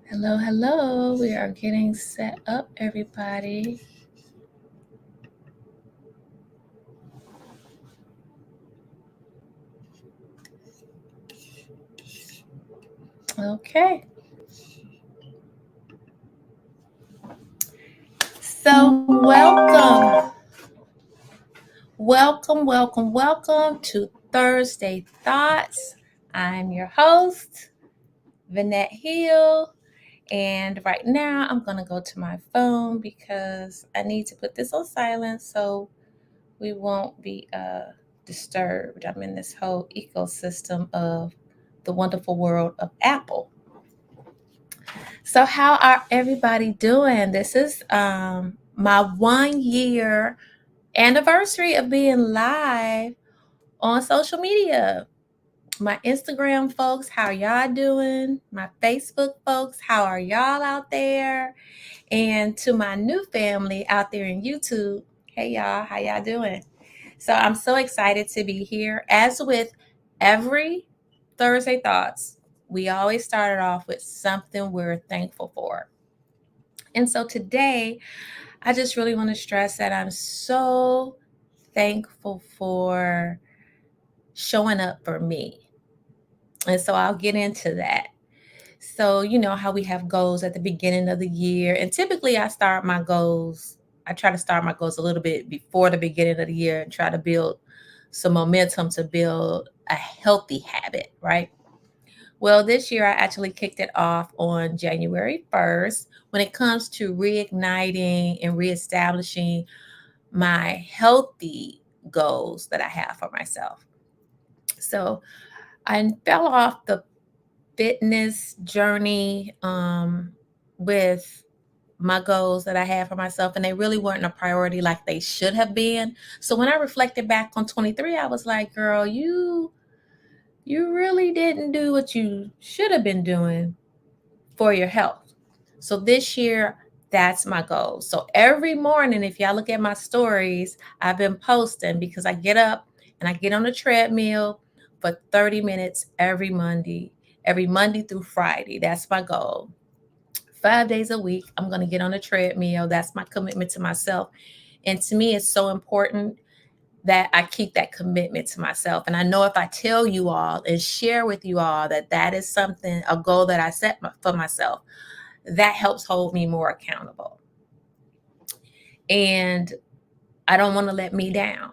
Hello, hello. We are getting set up, everybody. Okay. So, welcome. Welcome to Thursday Thoughts. I'm your host, Vanette Hill. And right now, I'm going to go to my phone because I need to put this on silent so we won't be disturbed. I'm in this whole ecosystem of the wonderful world of Apple. So, how are everybody doing? This is my 1 year anniversary of being live on social media. My Instagram folks, how y'all doing? My Facebook folks, how are y'all out there? And to my new family out there in YouTube, hey y'all, how y'all doing? So I'm so excited to be here. As with every Thursday Thoughts, we always started off with something we're thankful for. And so today, I just really want to stress that I'm so thankful for showing up for me. And so I'll get into that. So, you know how we have goals at the beginning of the year. And typically, I try to start my goals a little bit before the beginning of the year and try to build some momentum to build a healthy habit, right? Well, this year I actually kicked it off on January 1st when it comes to reigniting and reestablishing my healthy goals that I have for myself. So I fell off the fitness journey with my goals that I had for myself, and they really weren't a priority like they should have been. So when I reflected back on 23, I was like, girl, you really didn't do what you should have been doing for your health. So this year, that's my goal. So every morning, if y'all look at my stories, I've been posting because I get up and I get on the treadmill for 30 minutes every Monday through Friday. That's my goal. 5 days a week, I'm going to get on the treadmill. That's my commitment to myself. And to me, it's so important that I keep that commitment to myself. And I know if I tell you all and share with you all that that is something, a goal that I set for myself, that helps hold me more accountable. And I don't want to let me down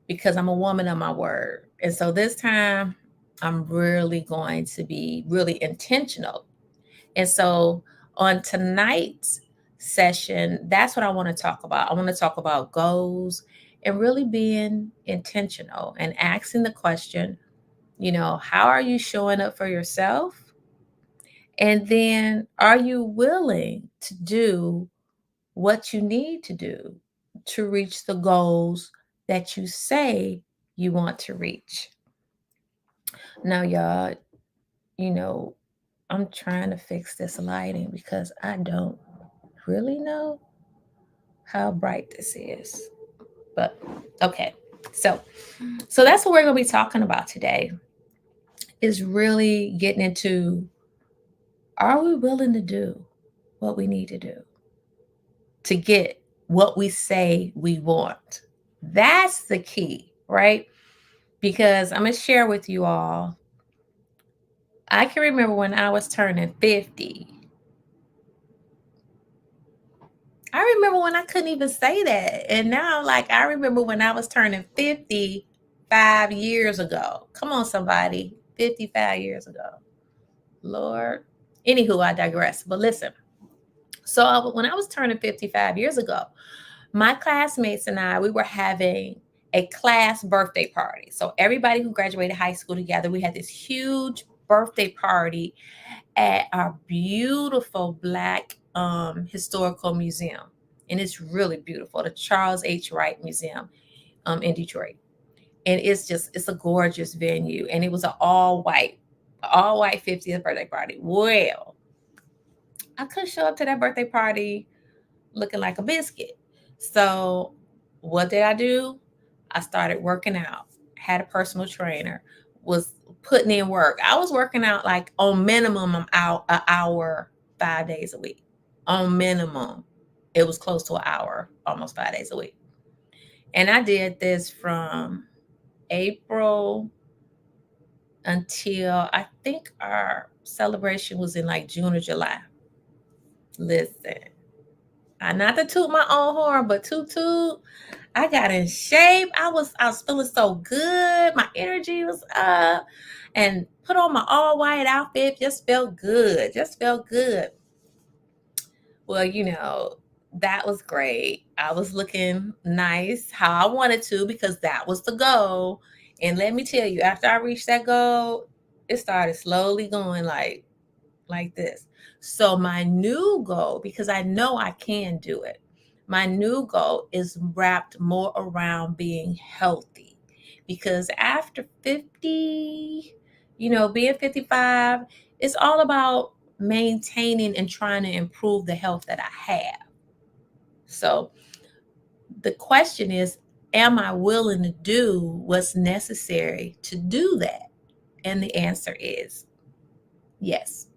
because I'm a woman of my word. And so this time, I'm really going to be really intentional. And so on tonight's session, that's what I want to talk about. I want to talk about goals and really being intentional and asking the question, how are you showing up for yourself? And then are you willing to do what you need to do to reach the goals that you say you want to reach? Now, y'all, you know, I'm trying to fix this lighting because I don't really know how bright this is. But okay. So that's what we're going to be talking about today, is really getting into, are we willing to do what we need to do to get what we say we want? That's the key, right? Because I'm going to share with you all, I can remember when I was turning 50. I remember when I couldn't even say that. And now, I remember when I was turning 55 years ago. Come on, somebody. 55 years ago. Lord. Anywho, I digress. But listen. So when I was turning 55 years ago, my classmates and I, we were having a class birthday party. So everybody who graduated high school together, we had this huge birthday party at our beautiful Black historical museum. And it's really beautiful, the Charles H. Wright Museum in Detroit. And it's a gorgeous venue. And it was an all white 50th birthday party. Well, I couldn't show up to that birthday party looking like a biscuit. So what did I do? I started working out. had a personal trainer, was putting in work. I was working out like on minimum an hour 5 days a week. On minimum, it was close to an hour, almost 5 days a week. And I did this from April until I think our celebration was in like June or July. Listen, I not to toot my own horn, but toot, I got in shape. I was feeling so good. My energy was up, and put on my all white outfit. Just felt good. Just felt good. Well, that was great. I was looking nice how I wanted to because that was the goal. And let me tell you, after I reached that goal, it started slowly going like this. So my new goal, because I know I can do it, my new goal is wrapped more around being healthy. Because after 50, being 55, it's all about maintaining and trying to improve the health that I have. So the question is, am I willing to do what's necessary to do that? And the answer is yes.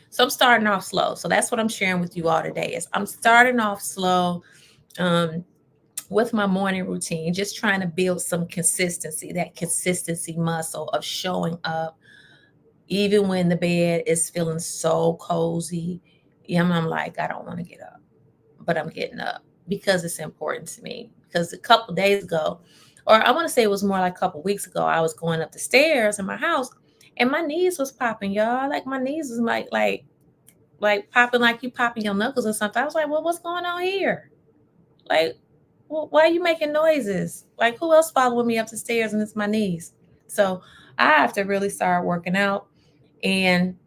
So I'm starting off slow. So that's what I'm sharing with you all today is I'm starting off slow with my morning routine, just trying to build some consistency, that consistency muscle of showing up even when the bed is feeling so cozy. I'm like, I don't want to get up, but I'm getting up because it's important to me. Because a couple days ago, or I want to say it was more like a couple weeks ago, I was going up the stairs in my house and my knees was popping, y'all. Like my knees was like popping like you popping your knuckles or something. I was like, well, what's going on here? Like, well, why are you making noises? Like, who else following me up the stairs and it's my knees? So I have to really start working out. And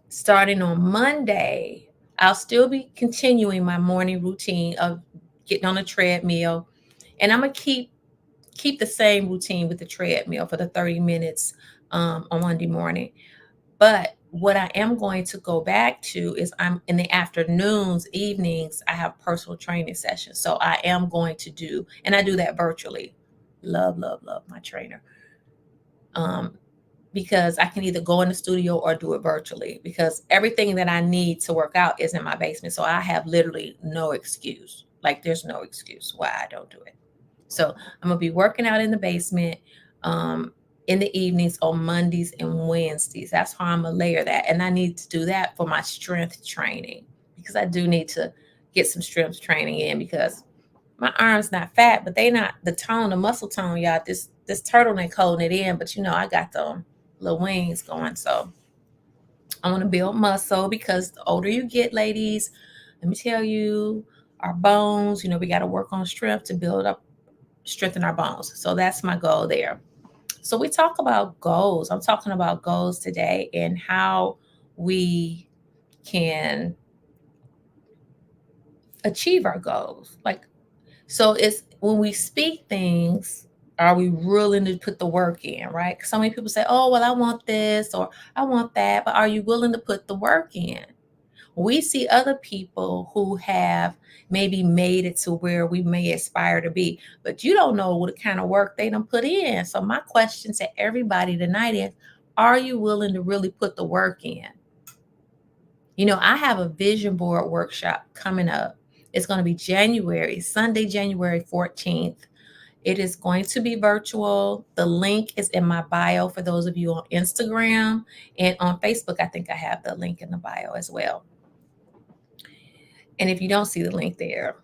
starting on Monday, I'll still be continuing my morning routine of getting on a treadmill. And I'm going to keep the same routine with the treadmill for the 30 minutes on Monday morning. But what I am going to go back to is I'm in the afternoons, evenings, I have personal training sessions. So I am going to do, and I do that virtually. Love, love, love my trainer. Because I can either go in the studio or do it virtually because everything that I need to work out is in my basement. So I have literally no excuse. Like there's no excuse why I don't do it. So I'm going to be working out in the basement in the evenings on Mondays and Wednesdays. That's how I'm going to layer that. And I need to do that for my strength training because I do need to get some strength training in because my arms not fat, but they not the tone, the muscle tone, y'all. This turtleneck holding it in, but I got the little wings going. So I want to build muscle because the older you get, ladies, let me tell you, our bones, we got to work on strength to build up, strengthen our bones. So that's my goal there. So we talk about goals. I'm talking about goals today and how we can achieve our goals. So it's when we speak things, are we willing to put the work in, right? So many people say, oh, well, I want this or I want that, but are you willing to put the work in? We see other people who have maybe made it to where we may aspire to be, but you don't know what kind of work they done put in. So my question to everybody tonight is, are you willing to really put the work in? I have a vision board workshop coming up. It's going to be Sunday, January 14th. It is going to be virtual. The link is in my bio for those of you on Instagram, and on Facebook, I think I have the link in the bio as well. And if you don't see the link there,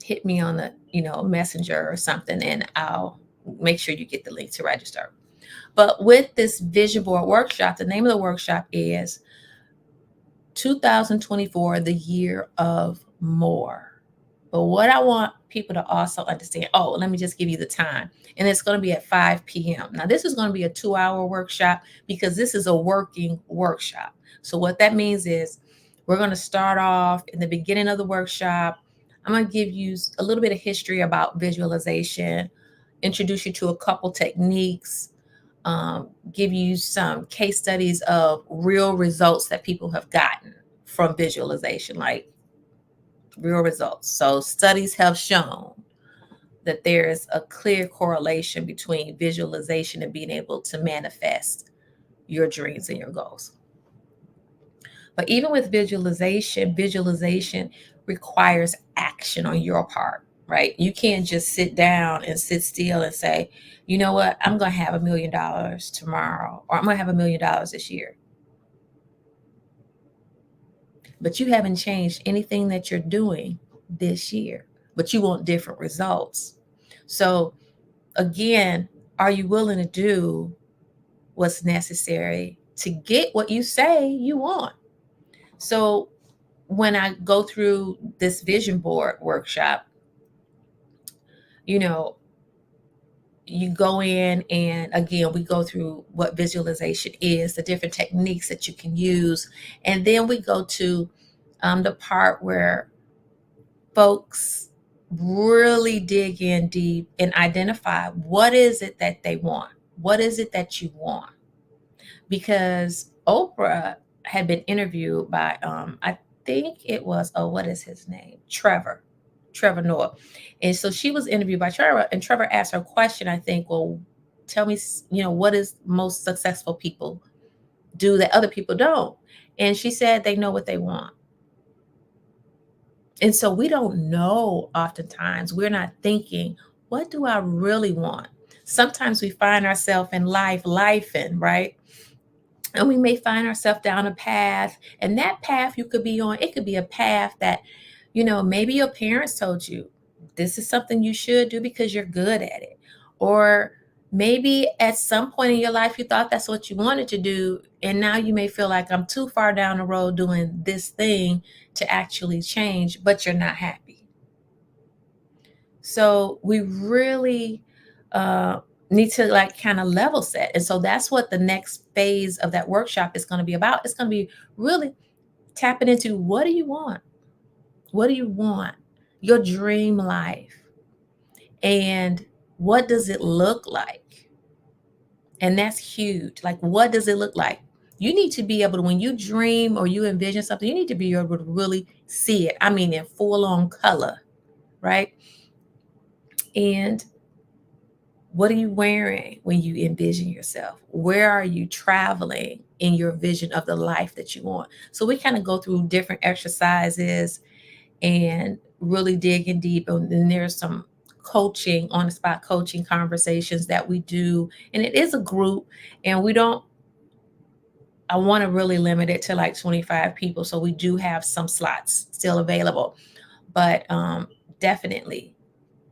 hit me on the, messenger or something, and I'll make sure you get the link to register. But with this vision board workshop, the name of the workshop is 2024, the year of more. But what I want people to also understand, let me just give you the time. And it's going to be at 5 p.m. Now, this is going to be a 2-hour workshop because this is a working workshop. So what that means is we're going to start off in the beginning of the workshop. I'm going to give you a little bit of history about visualization, introduce you to a couple techniques, give you some case studies of real results that people have gotten from visualization, like real results. So studies have shown that there is a clear correlation between visualization and being able to manifest your dreams and your goals. But even with visualization requires action on your part, right? You can't just sit down and sit still and say, you know what, I'm going to have $1 million tomorrow, or I'm going to have $1 million this year. But you haven't changed anything that you're doing this year, but you want different results. So again, are you willing to do what's necessary to get what you say you want? So when I go through this vision board workshop, you know, you go in and again, we go through what visualization is, the different techniques that you can use. And then we go to the part where folks really dig in deep and identify what is it that they want? What is it that you want? Because Oprah had been interviewed by, I think it was, what is his name? Trevor Noah. And so she was interviewed by Trevor, and Trevor asked her a question, I think, well, tell me, what is most successful people do that other people don't? And she said they know what they want. And so we don't know oftentimes. We're not thinking, what do I really want? Sometimes we find ourselves in lifing, right? And we may find ourselves down a path, and that path you could be on, it could be a path that, maybe your parents told you this is something you should do because you're good at it. Or maybe at some point in your life, you thought that's what you wanted to do. And now you may feel like I'm too far down the road doing this thing to actually change, but you're not happy. So we really need to kind of level set. And so that's what the next phase of that workshop is going to be about. It's going to be really tapping into, what do you want? What do you want? Your dream life. And what does it look like? And that's huge. Like, what does it look like? You need to be able to, when you dream or you envision something, you need to be able to really see it. I mean, in full on color, right? And what are you wearing when you envision yourself? Where are you traveling in your vision of the life that you want? So we kind of go through different exercises and really digging deep. And then there's some coaching, on the spot coaching conversations that we do. And it is a group, and I want to really limit it to like 25 people. So we do have some slots still available, but definitely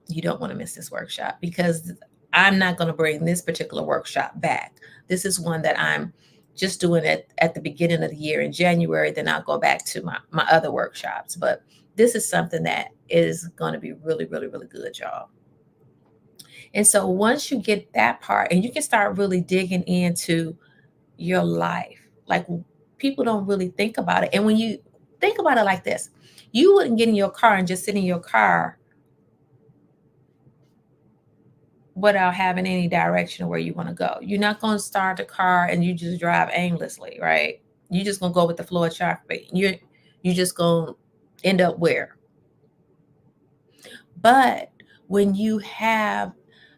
you don't want to miss this workshop, because I'm not going to bring this particular workshop back. This is one that I'm just doing it at the beginning of the year in January. Then I'll go back to my other workshops. But this is something that is going to be really, really, really good, y'all. And so once you get that part, and you can start really digging into your life, like, people don't really think about it. And when you think about it like this, you wouldn't get in your car and just sit in your car without having any direction of where you want to go. You're not going to start the car and you just drive aimlessly, right? You're just going to go with the flow of traffic. You're just going to end up where? But when you have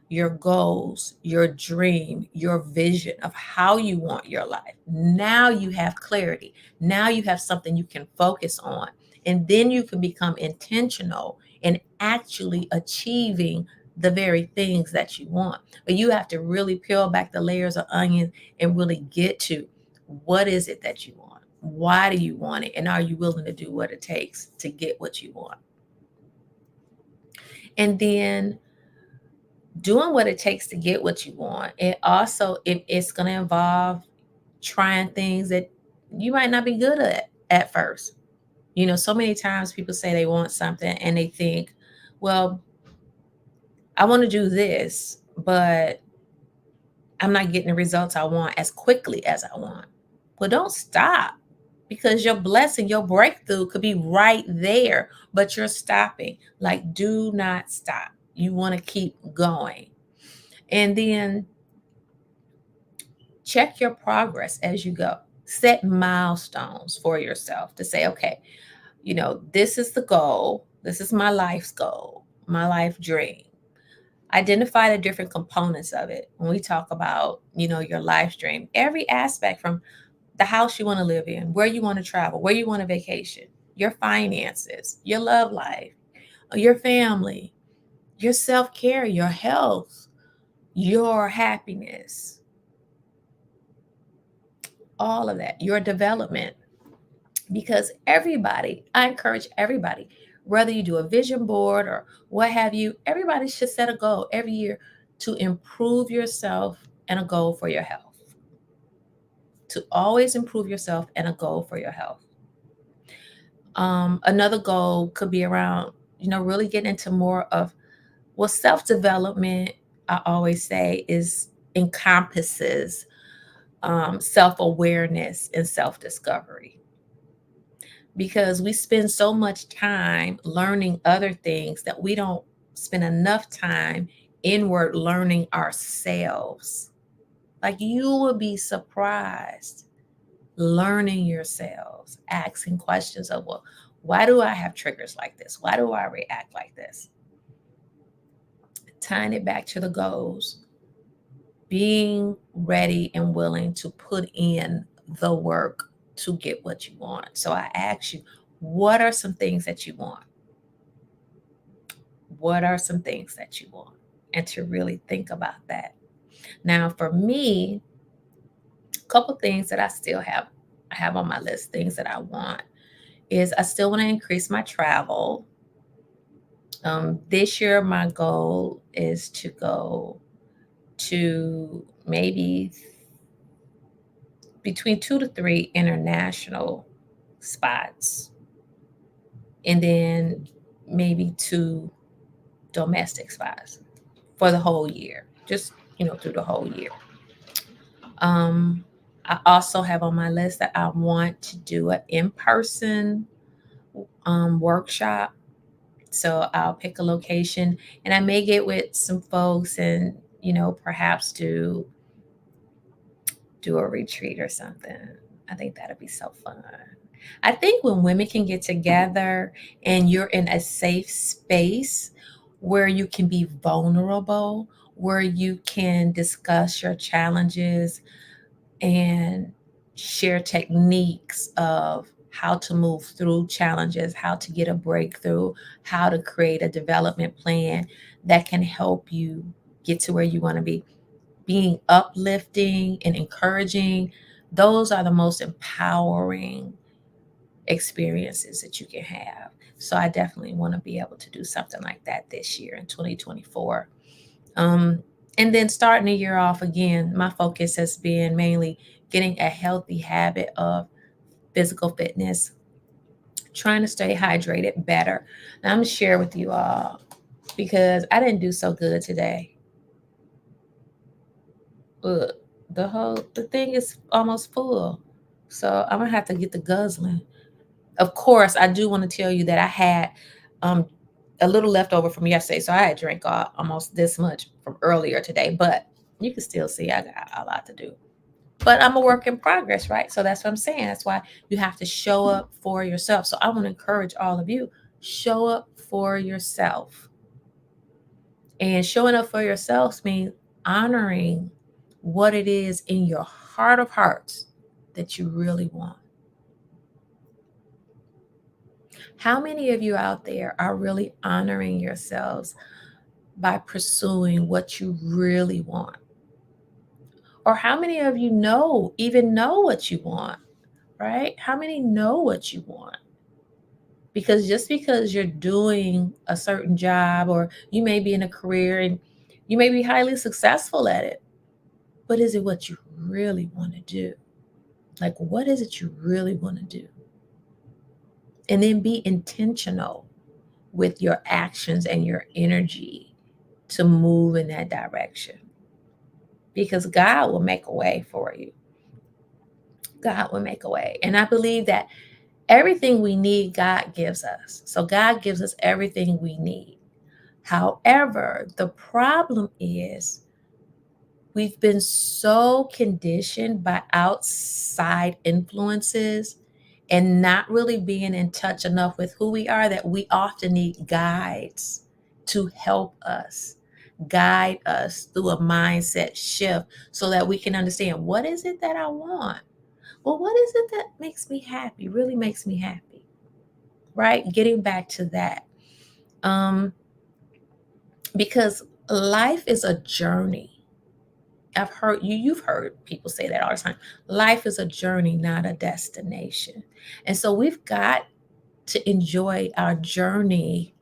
your goals, your dream, your vision of how you want your life, now you have clarity. Now you have something you can focus on. And then you can become intentional in actually achieving the very things that you want. But you have to really peel back the layers of onion and really get to, what is it that you want? Why do you want it? And are you willing to do what it takes to get what you want? And then doing what it takes to get what you want. It's going to involve trying things that you might not be good at first. So many times people say they want something and they think, well, I want to do this, but I'm not getting the results I want as quickly as I want. Well, don't stop, because your blessing, your breakthrough could be right there, but you're stopping. Like, do not stop. You want to keep going. And then check your progress as you go. Set milestones for yourself to say, okay, this is the goal. This is my life's goal, my life dream. Identify the different components of it. When we talk about, your life stream, every aspect from the house you want to live in, where you want to travel, where you want to vacation, your finances, your love life, your family, your self-care, your health, your happiness, all of that, your development. Because I encourage everybody, whether you do a vision board or what have you, everybody should set a goal every year to improve yourself and a goal for your health. To always improve yourself and a goal for your health. Another goal could be around, really getting into more of, well, self-development, I always say, encompasses self-awareness and self-discovery, because we spend so much time learning other things that we don't spend enough time inward learning ourselves. Like, you will be surprised learning yourselves, asking questions of, well, why do I have triggers like this? Why do I react like this? Tying it back to the goals, being ready and willing to put in the work to get what you want. So I ask you, what are some things that you want? What are some things that you want? And to really think about that. Now, for me, a couple things that I have on my list, things that I want, is I still want to increase my travel. This year, my goal is to go to maybe between 2 to 3 international spots, and then maybe 2 domestic spots for the whole year, just, through the whole year. I also have on my list that I want to do an in-person workshop. So I'll pick a location, and I may get with some folks and, perhaps do a retreat or something. I think that'd be so fun. I think when women can get together and you're in a safe space where you can be vulnerable, where you can discuss your challenges and share techniques of how to move through challenges, how to get a breakthrough, how to create a development plan that can help you get to where you want to be. Being uplifting and encouraging, those are the most empowering experiences that you can have. So I definitely want to be able to do something like that this year in 2024. And then starting the year off again, my focus has been mainly getting a healthy habit of physical fitness, trying to stay hydrated better. Now, I'm going to share with you all, because I didn't do so good today. Look, the thing is almost full. So I'm going to have to get the guzzling. Of course, I do want to tell you that I had um, a little left over from yesterday. So I had drank almost this much from earlier today, but you can still see I got a lot to do. But I'm a work in progress, right? So that's what I'm saying. That's why you have to show up for yourself. So I want to encourage all of you, show up for yourself. And showing up for yourself means honoring what it is in your heart of hearts that you really want. How many of you out there are really honoring yourselves by pursuing what you really want? Or how many of you even know what you want, right? How many know what you want? Because just because you're doing a certain job, or you may be in a career and you may be highly successful at it, but is it what you really want to do? Like, what is it you really want to do? And then be intentional with your actions and your energy to move in that direction, because God will make a way for you. God will make a way. And I believe that everything we need, God gives us. So God gives us everything we need. However, the problem is we've been so conditioned by outside influences and not really being in touch enough with who we are that we often need guides to help us, guide us through a mindset shift so that we can understand, what is it that I want? Well, what is it that makes me happy, really makes me happy, right? Getting back to that. Because life is a journey. You've heard people say that all the time. Life is a journey, not a destination. And so we've got to enjoy our journey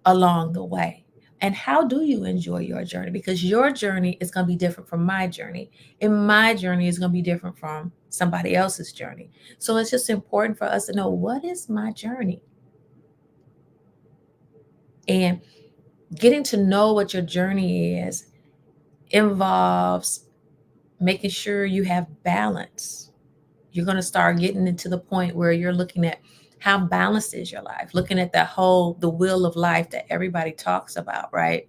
along the way. And how do you enjoy your journey? Because your journey is going to be different from my journey. And my journey is going to be different from somebody else's journey. So it's just important for us to know, what is my journey? And getting to know what your journey is involves making sure you have balance. You're going to start getting into the point where you're looking at how balanced is your life, looking at the wheel of life that everybody talks about, right?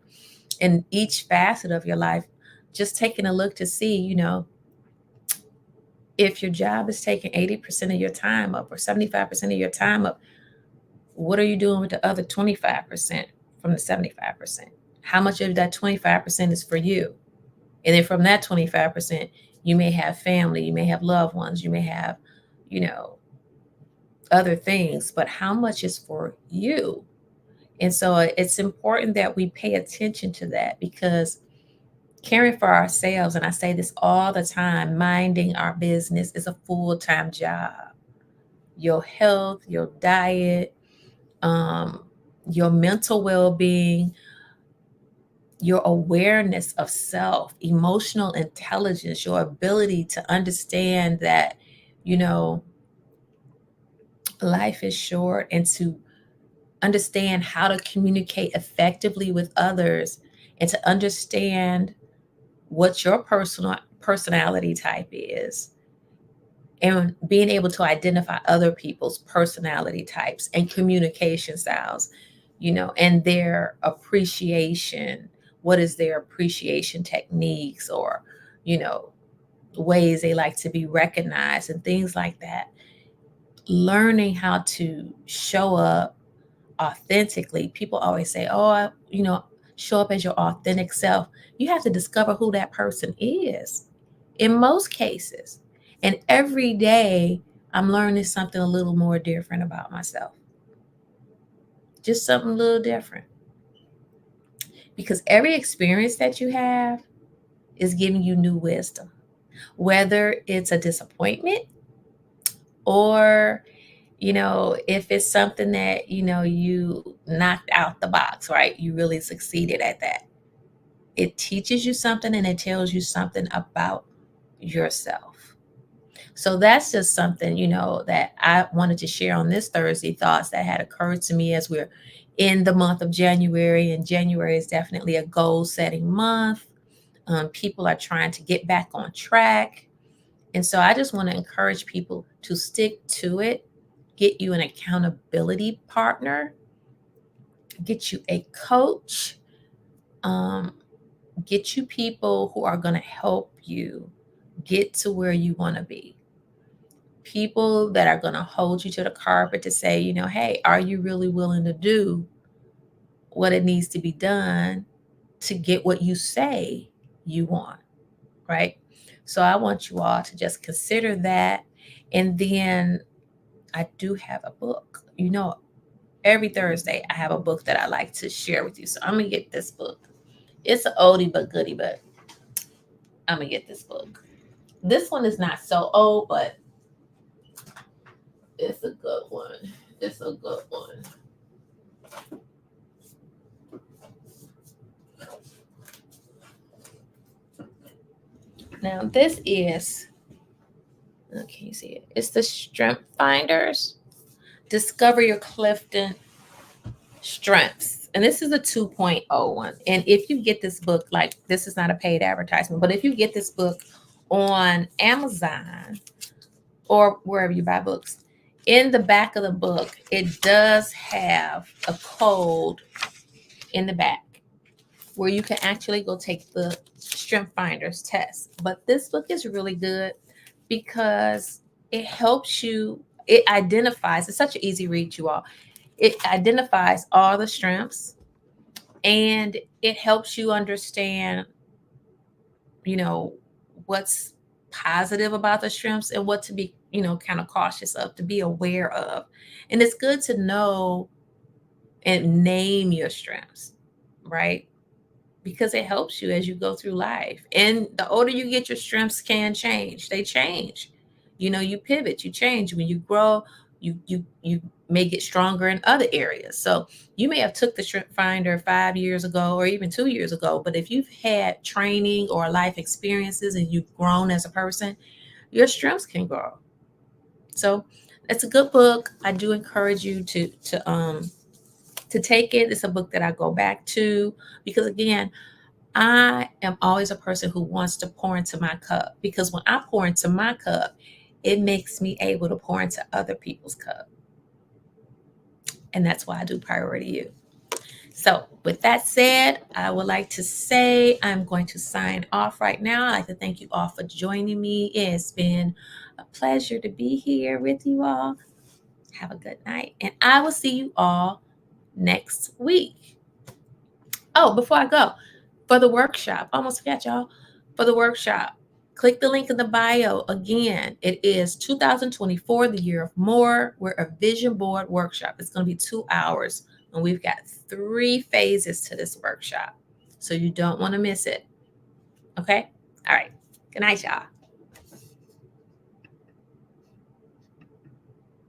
In each facet of your life, just taking a look to see, if your job is taking 80% of your time up or 75% of your time up, what are you doing with the other 25% from the 75%? How much of that 25% is for you? And then from that 25%, you may have family, you may have loved ones, you may have, other things, but how much is for you? And so it's important that we pay attention to that, because caring for ourselves, and I say this all the time, minding our business is a full-time job. Your health, your diet, your mental well-being, your awareness of self, emotional intelligence, your ability to understand that, life is short, and to understand how to communicate effectively with others, and to understand what your personality type is, and being able to identify other people's personality types and communication styles, and their appreciation. What is their appreciation techniques, or, ways they like to be recognized, and things like that. Learning how to show up authentically. People always say, oh, show up as your authentic self. You have to discover who that person is in most cases. And every day I'm learning something a little more different about myself. Just something a little different. Because every experience that you have is giving you new wisdom, whether it's a disappointment, or if it's something that, you knocked out the box, right? You really succeeded at that. It teaches you something, and it tells you something about yourself. So that's just something, that I wanted to share on this Thursday, thoughts that had occurred to me as we're in the month of January. And January is definitely a goal setting month. People are trying to get back on track. And so I just want to encourage people to stick to it. Get you an accountability partner, get you a coach, get you people who are going to help you get to where you want to be. People that are going to hold you to the carpet to say, hey, are you really willing to do what it needs to be done to get what you say you want, right? So I want you all to just consider that. And then I do have a book. Every Thursday I have a book that I like to share with you. So I'm going to get this book. It's an oldie but goodie, but I'm going to get this book. This one is not so old, but it's a good one. It's a good one. Now this is, can you see it? It's the Strength Finders. Discover Your Clifton Strengths. And this is a 2.0 one. And if you get this book, like, this is not a paid advertisement, but if you get this book on Amazon or wherever you buy books, in the back of the book, it does have a code in the back where you can actually go take the Strength Finders test. But this book is really good because it helps you, it identifies, it's such an easy read, you all. It identifies all the strengths, And it helps you understand, you know, what's positive about the shrimps and what to be, kind of cautious of, to be aware of. And it's good to know and name your shrimps, right? Because it helps you as you go through life. And the older you get, your strengths can change. They change. You pivot, you change. When you grow, you may get stronger in other areas. So you may have took the shrimp finder 5 years ago or even 2 years ago, but if you've had training or life experiences and you've grown as a person, your strengths can grow. So it's a good book. I do encourage you to take it. It's a book that I go back to because, again, I am always a person who wants to pour into my cup, because when I pour into my cup, it makes me able to pour into other people's cup. And that's why I do Priority You. So, with that said, I would like to say I'm going to sign off right now. I'd like to thank you all for joining me. It's been a pleasure to be here with you all. Have a good night, and I will see you all next week. Oh, before I go, for the workshop, almost forgot, y'all. For the workshop, click the link in the bio. Again, it is 2024, the year of more. We're a vision board workshop. It's going to be 2 hours, and we've got 3 phases to this workshop. So you don't want to miss it. Okay? All right. Good night, y'all.